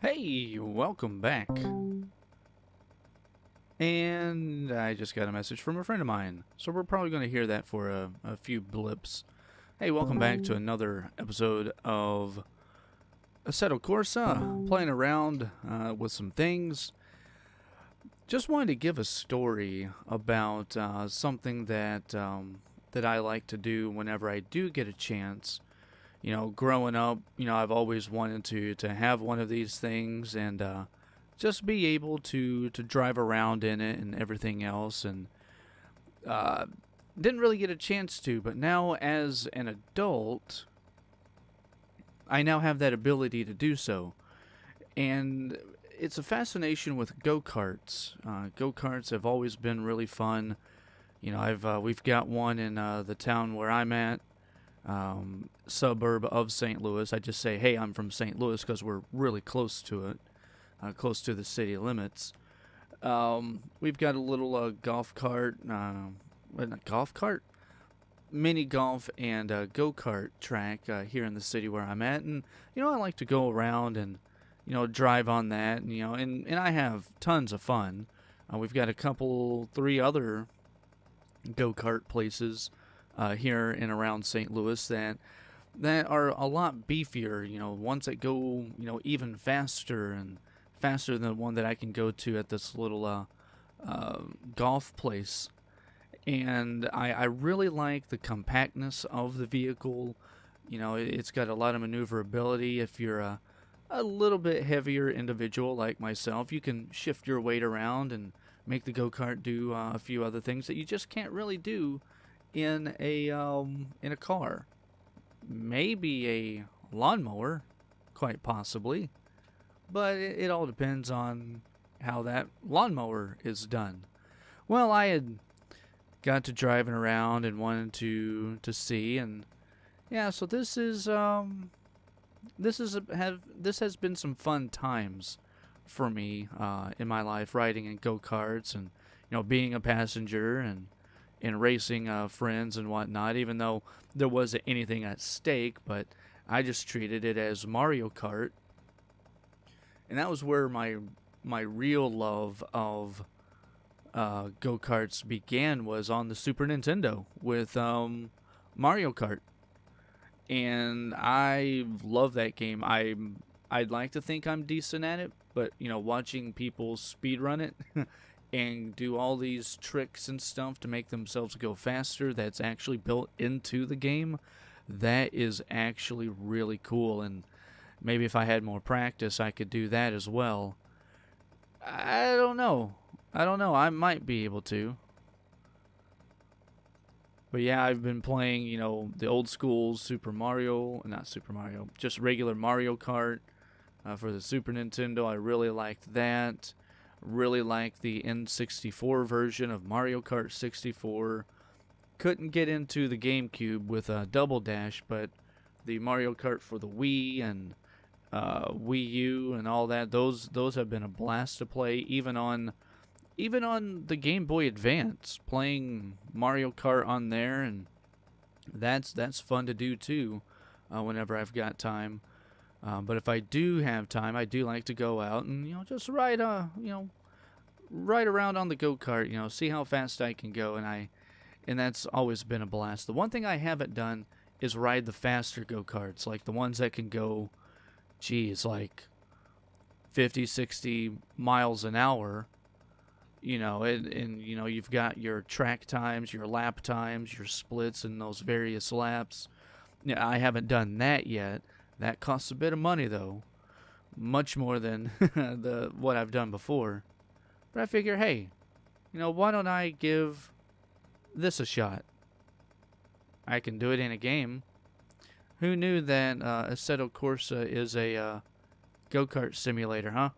Hey, welcome back. And I just got a message from a friend of mine, so we're probably going to hear that for a few blips. Hey, welcome back to another episode of Assetto Corsa, playing around with some things. Just wanted to give a story about something that I like to do whenever I do get a chance. You know, growing up, I've always wanted to have one of these things and just be able to drive around in it and everything else. And uh, didn't really get a chance to, but now as an adult, I now have that ability to do so. And it's a fascination with go-karts. Go-karts have always been really fun. We've got one in the town where I'm at. Suburb of St. Louis. I just say, hey, I'm from St. Louis because we're really close to it, close to the city limits. We've got a little golf cart, not golf cart, mini golf and go-kart track here in the city where I'm at, and I like to go around and drive on that, and I have tons of fun. We've got three other go-kart places here and around St. Louis that are a lot beefier, ones that go, even faster and faster than the one that I can go to at this little golf place. And I really like the compactness of the vehicle. It's got a lot of maneuverability. If you're a little bit heavier individual like myself, you can shift your weight around and make the go-kart do a few other things that you just can't really do in a car. Maybe a lawnmower, quite possibly, but it all depends on how that lawnmower is done. Well, I had got to driving around and wanted to see, and yeah, so this has been some fun times for me in my life, riding in go-karts and being a passenger and racing friends and whatnot, even though there wasn't anything at stake, but I just treated it as Mario Kart. And that was where my real love of go-karts began, was on the Super Nintendo with Mario Kart. And I love that game. I'd like to think I'm decent at it, but watching people speedrun it and do all these tricks and stuff to make themselves go faster that's actually built into the game, that is actually really cool. And maybe if I had more practice, I could do that as well. I don't know. I might be able to. But yeah, I've been playing, the old school just regular Mario Kart for the Super Nintendo. I really liked that. Really liked the N64 version of Mario Kart 64. Couldn't get into the GameCube with Double Dash, but the Mario Kart for the Wii and Wii U and all that, those have been a blast to play. Even on the Game Boy Advance, playing Mario Kart on there, and that's fun to do too. Whenever I've got time. But if I do have time, I do like to go out and just ride around on the go-kart, see how fast I can go, and that's always been a blast. The one thing I haven't done is ride the faster go-karts, like the ones that can go, like 50, 60 miles an hour. And you've got your track times, your lap times, your splits, and those various laps. Yeah, I haven't done that yet. That costs a bit of money, though. Much more than what I've done before. But I figure, hey, why don't I give this a shot? I can do it in a game. Who knew that Assetto Corsa is a go-kart simulator, huh?